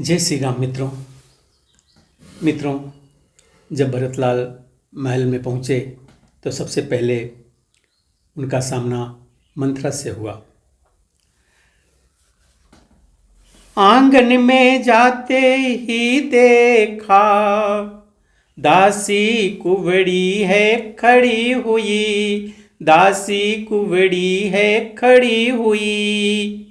जय श्री राम मित्रों, जब भरतलाल महल में पहुँचे तो सबसे पहले उनका सामना मंथरा से हुआ। आंगन में जाते ही देखा, दासी कुंवड़ी है खड़ी हुई, दासी कुंवड़ी है खड़ी हुई।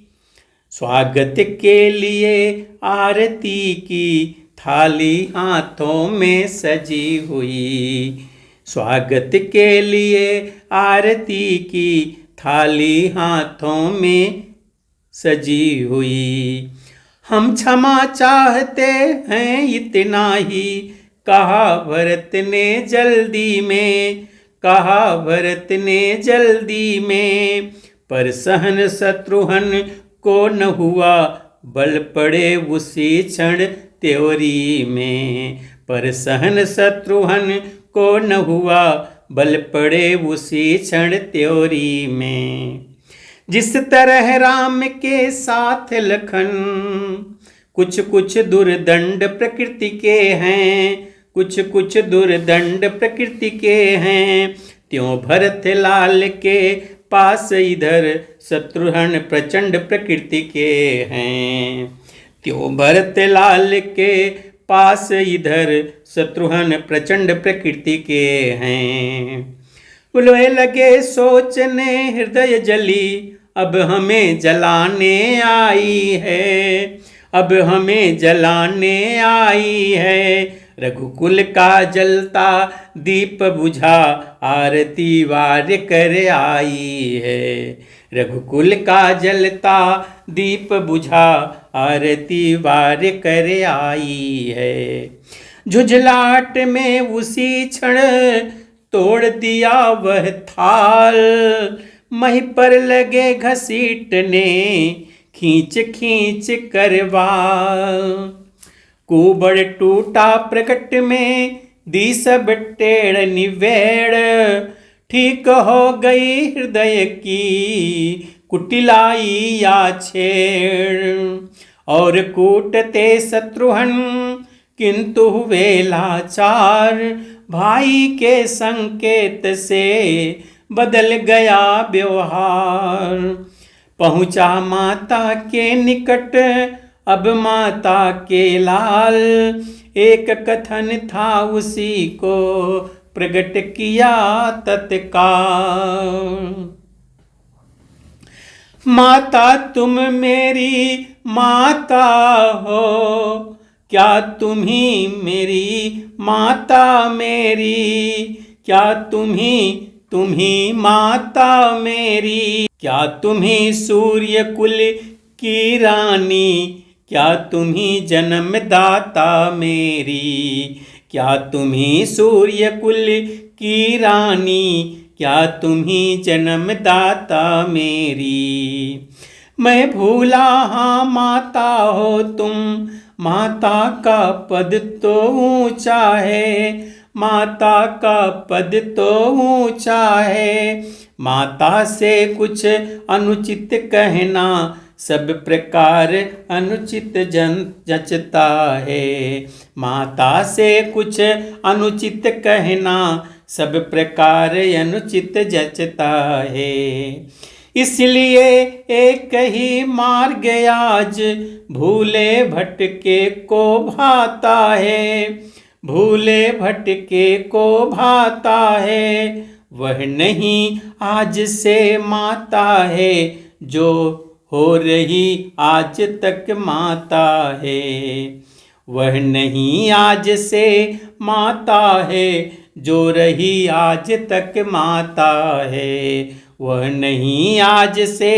स्वागत के लिए आरती की थाली हाथों में सजी हुई, स्वागत के लिए आरती की थाली हाथों में सजी हुई। हम क्षमा चाहते हैं इतना ही, कहा भरत ने जल्दी में, कहा भरत ने जल्दी में। पर सहन शत्रुघ्न को न हुआ, बल पड़े उसी क्षण त्योरी में। पर सहन शत्रुघ्न को न हुआ, बल पड़े उसी क्षण त्योरी में। जिस तरह राम के साथ लखन, कुछ कुछ दुर्दंड प्रकृति के हैं, कुछ कुछ दुर्दंड प्रकृति के हैं। त्यों भरत लाल के पास इधर शत्रुघ्न प्रचंड प्रकृति के हैं, त्यों भरत लाल के पास इधर शत्रुघ्न प्रचंड प्रकृति के हैं। उलवे लगे सोचने हृदय जली, अब हमें जलाने आई है, अब हमें जलाने आई है। रघुकुल का जलता दीप बुझा, आरती वार कर आई है। रघुकुल का जलता दीप बुझा, आरती वार कर आई है। झुझलाट में उसी क्षण तोड़ दिया वह थाल, मही पर लगे घसीटने खींच खींच करवाल। कुबड़ टूटा प्रकट में दी सब टेढ़ निवेड़, ठीक हो गई हृदय की कुटिलाई या छेड़। और कूटते शत्रुघ्न किंतु हुए लाचार, भाई के संकेत से बदल गया व्यवहार। पहुंचा माता के निकट अब माता के लाल, एक कथन था उसी को प्रकट किया तत्काल। माता तुम मेरी माता हो, क्या तुम ही मेरी माता मेरी, क्या तुम ही माता मेरी। क्या तुम ही सूर्य कुल की रानी, क्या तुम ही जन्मदाता मेरी। क्या तुम ही सूर्य कुल की रानी, क्या तुम ही जन्मदाता मेरी। मैं भूला हाँ माता हो तुम, माता का पद तो ऊंचा है, माता का पद तो ऊंचा है। माता से कुछ अनुचित कहना सब प्रकार अनुचित जचता है। माता से कुछ अनुचित कहना सब प्रकार अनुचित जचता है। इसलिए एक ही मार्ग आज भूले भटके को भाता है, भूले भटके को भाता है। वह नहीं आज से माता है, जो हो रही आज तक माता है। वह नहीं आज से माता है, जो रही आज तक माता है। वह नहीं आज से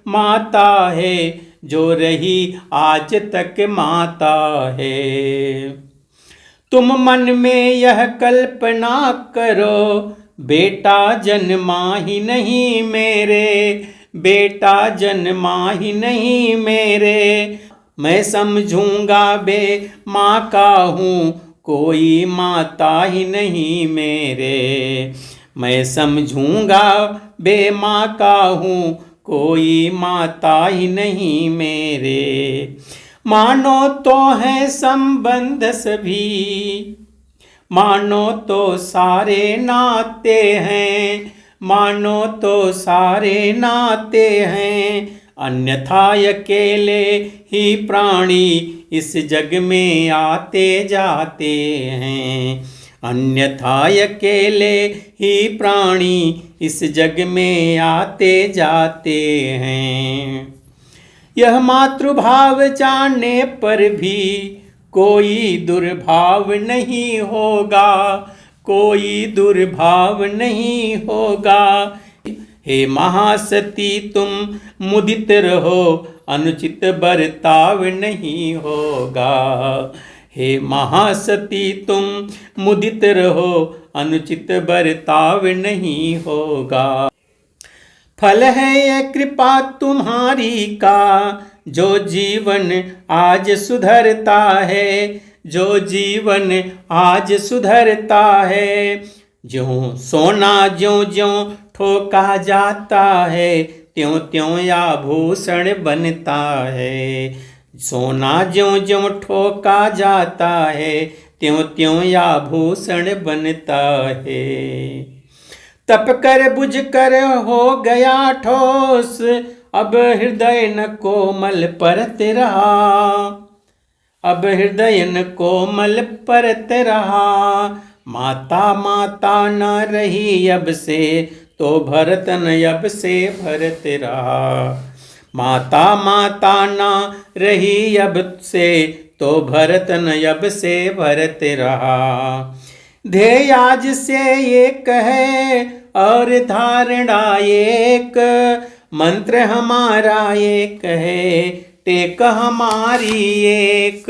माता है, जो रही आज तक माता है। तुम मन में यह कल्पना करो, बेटा जन्मा ही नहीं मेरे, बेटा जन्मा ही नहीं मेरे। मैं समझूंगा बे माँ का हूँ, कोई माता ही नहीं मेरे। मैं समझूंगा बे माँ का हूँ, कोई माता ही नहीं मेरे। मानो तो है संबंध सभी, मानो तो सारे नाते हैं, मानो तो सारे नाते हैं, अन्यथा अकेले ही प्राणी इस जग में आते जाते हैं, अन्यथा अकेले ही प्राणी इस जग में आते जाते हैं। यह मातृभाव जानने पर भी कोई दुर्भाव नहीं होगा, कोई दुर्भाव नहीं होगा। हे महासती तुम मुदित रहो, अनुचित बर्ताव नहीं होगा। हे महासती तुम मुदित रहो, अनुचित बर्ताव नहीं होगा। फल है यह कृपा तुम्हारी का, जो जीवन आज सुधरता है, जो जीवन आज सुधरता है। ज्यों सोना ज्यों ज्यों ठोका जाता है, त्यों त्यों आभूषण बनता है। सोना ज्यों ज्यों ठोका जाता है, त्यों त्यों आभूषण बनता है। तप कर बुझ कर हो गया ठोस, अब हृदय न कोमल परत रहा, अब हृदय न कोमल परत रहा। माता माता न रही अब से, तो भरत न अब से भरत रहा। माता माता न रही अब से, तो भरत न अब से भरत रहा। ध्येय आज से एक है और धारणा एक, मंत्र हमारा एक है, टेक हमारी एक।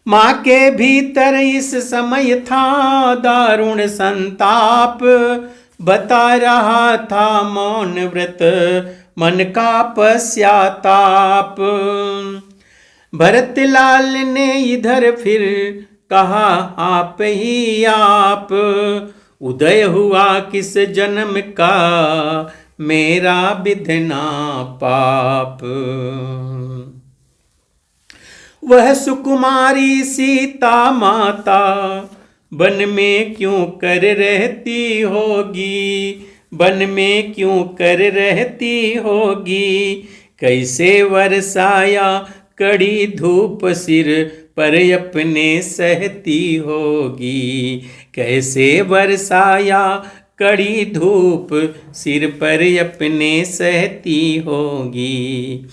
माँ के भीतर इस समय था दारुण संताप, बता रहा था मौन व्रत मन का पश्चाताप। भरतलाल ने इधर फिर कहा आप ही आप, उदय हुआ किस जन्म का मेरा विधना पाप। वह सुकुमारी सीता माता वन में क्यों कर रहती होगी, वन में क्यों कर रहती होगी। कैसे बरसाया कड़ी धूप सिर पर अपने सहती होगी, कैसे बरसाया कड़ी धूप सिर पर अपने सहती होगी।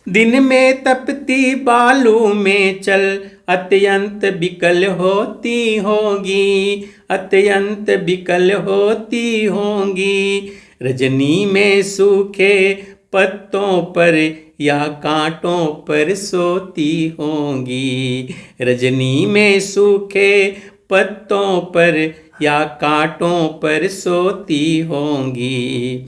दिन में तपती बालू में चल अत्यंत विकल होती होगी, अत्यंत विकल होती होगी। रजनी में सूखे पत्तों पर या कांटों पर सोती होंगी, रजनी में सूखे पत्तों पर या कांटों पर सोती होंगी।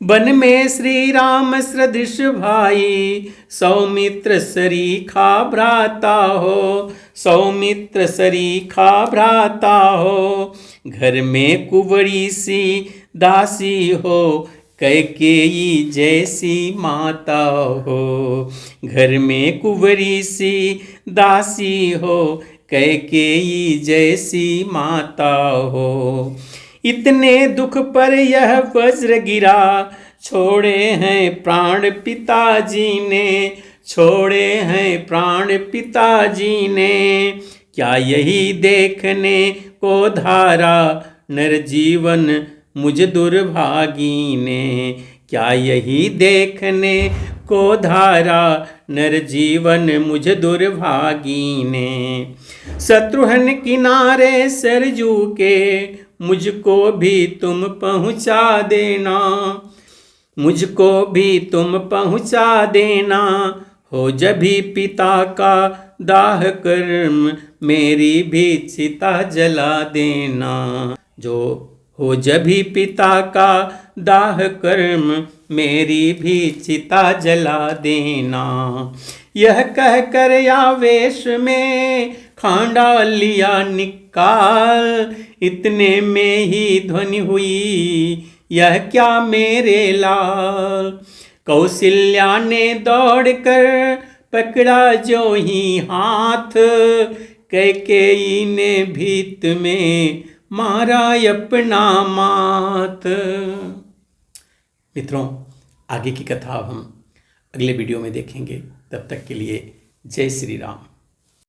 वन में श्री राम सदृश भाई, सौमित्र सरीखा भ्राता हो, सौमित्र सरीखा भ्राता हो। घर में कुंवरी सी दासी हो, कैकेयी जैसी माता हो। घर में कुंवरी सी दासी हो, कैकेयी जैसी माता हो। इतने दुख पर यह वज्र गिरा, छोड़े हैं प्राण पिताजी ने, छोड़े हैं प्राण पिताजी ने। क्या यही देखने को धारा नर जीवन मुझ दुर्भागी ने, क्या यही देखने को धारा नर जीवन मुझ दुर्भागी ने। शत्रुघ्न किनारे सरजू के, मुझको भी तुम पहुँचा देना, मुझको भी तुम पहुँचा देना। हो जभी पिता का दाह कर्म, मेरी भी चिता जला देना। जो हो जभी पिता का दाह कर्म, मेरी भी चिता जला देना। यह कह कर आवेश में खांडा लिया निकाल, इतने में ही ध्वनि हुई यह क्या मेरे लाल। कौशल्या ने दौड़ कर पकड़ा जो ही हाथ, कैकेयी ने भीत में मारा अपना माथ। मित्रों, आगे की कथा हम अगले वीडियो में देखेंगे। तब तक के लिए जय श्री राम।